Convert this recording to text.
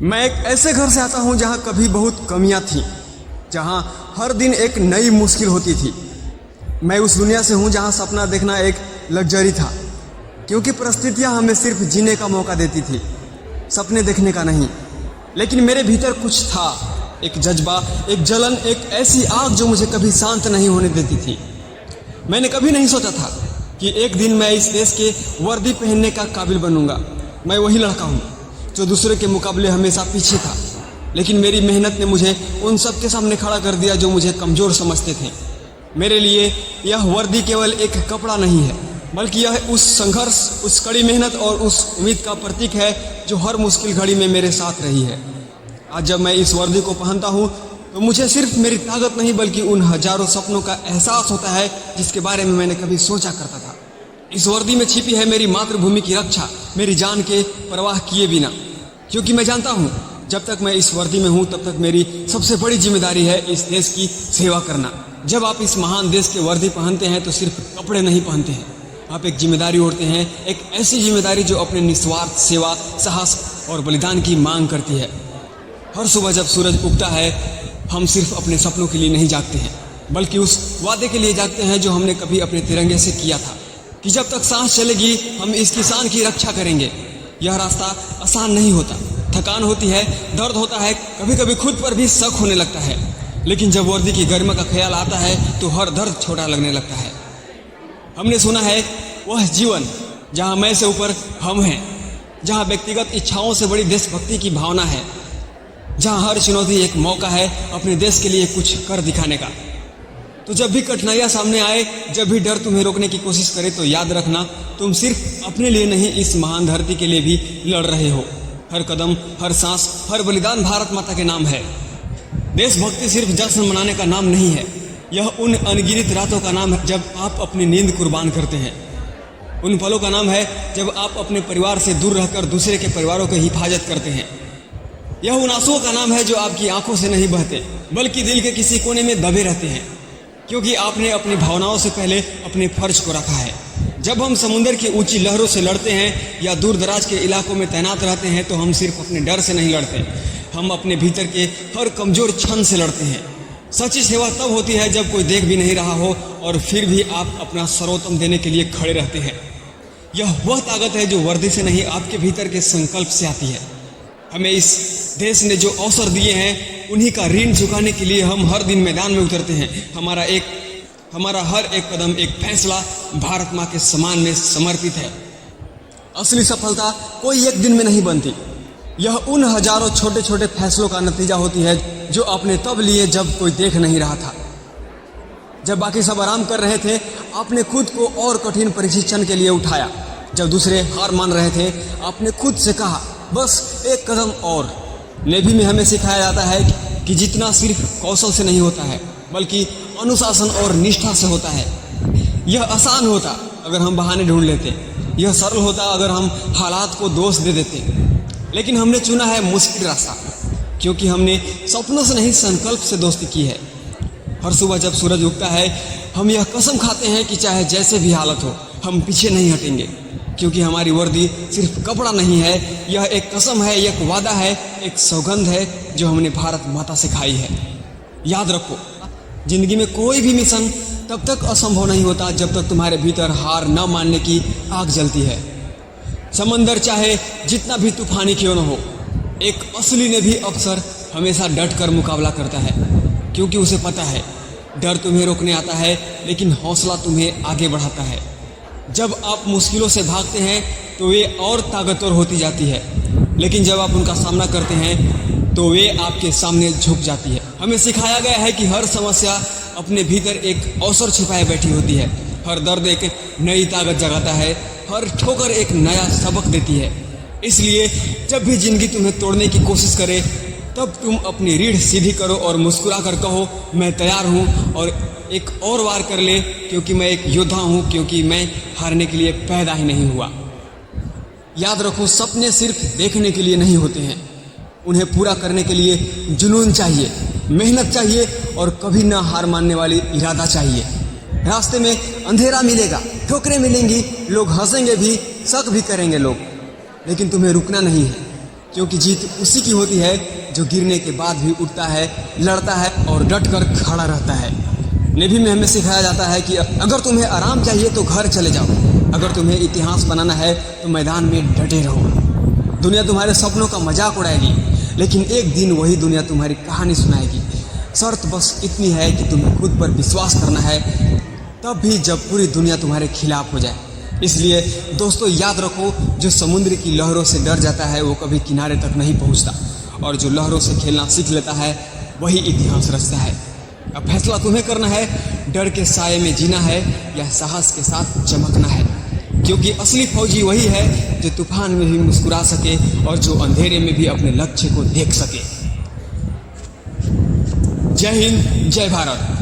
मैं एक ऐसे घर से आता हूँ जहाँ कभी बहुत कमियाँ थीं, जहाँ हर दिन एक नई मुश्किल होती थी। मैं उस दुनिया से हूँ जहाँ सपना देखना एक लग्जरी था, क्योंकि परिस्थितियाँ हमें सिर्फ जीने का मौका देती थी, सपने देखने का नहीं। लेकिन मेरे भीतर कुछ था, एक जज्बा, एक जलन, एक ऐसी आग जो मुझे कभी शांत नहीं होने देती थी। मैंने कभी नहीं सोचा था कि एक दिन मैं इस देश के वर्दी पहनने का काबिल बनूंगा। मैं वही लड़का हूँ जो दूसरे के मुकाबले हमेशा पीछे था, लेकिन मेरी मेहनत ने मुझे उन सब के सामने खड़ा कर दिया जो मुझे कमज़ोर समझते थे। मेरे लिए यह वर्दी केवल एक कपड़ा नहीं है, बल्कि यह उस संघर्ष, उस कड़ी मेहनत और उस उम्मीद का प्रतीक है जो हर मुश्किल घड़ी में मेरे साथ रही है। आज जब मैं इस वर्दी को पहनता हूँ तो मुझे सिर्फ मेरी ताकत नहीं बल्कि उन हजारों सपनों का एहसास होता है जिसके बारे में मैंने कभी सोचा करता था। इस वर्दी में छिपी है मेरी मातृभूमि की रक्षा, मेरी जान के परवाह किए बिना, क्योंकि मैं जानता हूँ जब तक मैं इस वर्दी में हूँ तब तक मेरी सबसे बड़ी जिम्मेदारी है इस देश की सेवा करना। जब आप इस महान देश के वर्दी पहनते हैं तो सिर्फ कपड़े नहीं पहनते हैं, आप एक जिम्मेदारी ओढ़ते हैं, एक ऐसी जिम्मेदारी जो अपने निस्वार्थ सेवा, साहस और बलिदान की मांग करती है। हर सुबह जब सूरज उगता है हम सिर्फ अपने सपनों के लिए नहीं जागते हैं, बल्कि उस वादे के लिए जागते हैं जो हमने कभी अपने तिरंगे से किया था कि जब तक सांस चलेगी हम इस किसान की रक्षा करेंगे। यह रास्ता आसान नहीं होता, थकान होती है, दर्द होता है, कभी कभी खुद पर भी शक होने लगता है, लेकिन जब वर्दी की गरिमा का ख्याल आता है तो हर दर्द छोटा लगने लगता है। हमने सुना है वह जीवन जहाँ मैं से ऊपर हम हैं, जहाँ व्यक्तिगत इच्छाओं से बड़ी देशभक्ति की भावना है, जहाँ हर चुनौती एक मौका है अपने देश के लिए कुछ कर दिखाने का। तो जब भी कठिनाइयाँ सामने आए, जब भी डर तुम्हें रोकने की कोशिश करे, तो याद रखना तुम सिर्फ अपने लिए नहीं इस महान धरती के लिए भी लड़ रहे हो। हर कदम, हर सांस, हर बलिदान भारत माता के नाम है। देशभक्ति सिर्फ जश्न मनाने का नाम नहीं है, यह उन अनगिनत रातों का नाम है जब आप अपनी नींद कुर्बान करते हैं, उन पलों का नाम है जब आप अपने परिवार से दूर रहकर दूसरे के परिवारों की हिफाजत करते हैं। यह उन आंसुओं का नाम है जो आपकी आंखों से नहीं बहते बल्कि दिल के किसी कोने में दबे रहते हैं, क्योंकि आपने अपनी भावनाओं से पहले अपने फर्ज को रखा है। जब हम समुद्र की ऊंची लहरों से लड़ते हैं या दूर दराज के इलाकों में तैनात रहते हैं तो हम सिर्फ अपने डर से नहीं लड़ते, हम अपने भीतर के हर कमजोर क्षण से लड़ते हैं। सच्ची सेवा तब होती है जब कोई देख भी नहीं रहा हो और फिर भी आप अपना सर्वोत्तम देने के लिए खड़े रहते हैं। यह वह ताकत है जो वर्दी से नहीं आपके भीतर के संकल्प से आती है। हमें इस देश ने जो अवसर दिए हैं उन्हीं का ऋण चुकाने के लिए हम हर दिन मैदान में उतरते हैं। हमारा हर एक कदम, एक फैसला भारत माँ के सम्मान में समर्पित है। असली सफलता कोई एक दिन में नहीं बनती, यह उन हजारों छोटे छोटे फैसलों का नतीजा होती है जो आपने तब लिए जब कोई देख नहीं रहा था। जब बाकी सब आराम कर रहे थे आपने खुद को और कठिन प्रशिक्षण के लिए उठाया। जब दूसरे हार मान रहे थे आपने खुद से कहा बस एक कदम और। नेवी में हमें सिखाया जाता है कि जितना सिर्फ कौशल से नहीं होता है बल्कि अनुशासन और निष्ठा से होता है। यह आसान होता अगर हम बहाने ढूंढ लेते, यह सरल होता अगर हम हालात को दोष दे देते, लेकिन हमने चुना है मुश्किल रास्ता, क्योंकि हमने सपनों से नहीं संकल्प से दोस्ती की है। हर सुबह जब सूरज उगता है हम यह कसम खाते हैं कि चाहे जैसे भी हालत हो हम पीछे नहीं हटेंगे, क्योंकि हमारी वर्दी सिर्फ कपड़ा नहीं है, यह एक कसम है, एक वादा है, एक सौगंध है जो हमने भारत माता से खाई है। याद रखो, जिंदगी में कोई भी मिशन तब तक असंभव नहीं होता जब तक तुम्हारे भीतर हार न मानने की आग जलती है। समंदर चाहे जितना भी तूफानी क्यों न हो, एक असली ने भी अक्सर हमेशा डट कर मुकाबला करता है, क्योंकि उसे पता है डर तुम्हें रोकने आता है लेकिन हौसला तुम्हें आगे बढ़ाता है। जब आप मुश्किलों से भागते हैं तो वे और ताकतवर होती जाती है, लेकिन जब आप उनका सामना करते हैं तो वे आपके सामने झुक जाती है। हमें सिखाया गया है कि हर समस्या अपने भीतर एक अवसर छिपाए बैठी होती है, हर दर्द एक नई ताकत जगाता है, हर ठोकर एक नया सबक देती है। इसलिए जब भी जिंदगी तुम्हें तोड़ने की कोशिश करे तब तुम अपनी रीढ़ सीधी करो और मुस्कुरा कर कहो मैं तैयार हूँ, और एक और वार कर ले, क्योंकि मैं एक योद्धा हूँ, क्योंकि मैं हारने के लिए पैदा ही नहीं हुआ। याद रखो, सपने सिर्फ देखने के लिए नहीं होते हैं, उन्हें पूरा करने के लिए जुनून चाहिए, मेहनत चाहिए और कभी ना हार मानने वाली इरादा चाहिए। रास्ते में अंधेरा मिलेगा, ठोकरें मिलेंगी, लोग हंसेंगे भी, शक भी करेंगे लोग, लेकिन तुम्हें रुकना नहीं है। क्योंकि जीत उसी की होती है जो गिरने के बाद भी उठता है, लड़ता है और डट कर खड़ा रहता है। नेवी में हमें सिखाया जाता है कि अगर तुम्हें आराम चाहिए तो घर चले जाओ, अगर तुम्हें इतिहास बनाना है तो मैदान में डटे रहो। दुनिया तुम्हारे सपनों का मजाक उड़ाएगी, लेकिन एक दिन वही दुनिया तुम्हारी कहानी सुनाएगी। शर्त बस इतनी है कि तुम्हें खुद पर विश्वास करना है, तब भी जब पूरी दुनिया तुम्हारे खिलाफ हो जाए। इसलिए दोस्तों याद रखो, जो समुद्र की लहरों से डर जाता है वो कभी किनारे तक नहीं पहुंचता, और जो लहरों से खेलना सीख लेता है वही इतिहास रचता है। अब फैसला तुम्हें करना है, डर के साये में जीना है या साहस के साथ चमकना है, क्योंकि असली फौजी वही है जो तूफान में भी मुस्कुरा सके और जो अंधेरे में भी अपने लक्ष्य को देख सके। जय हिंद, जय भारत।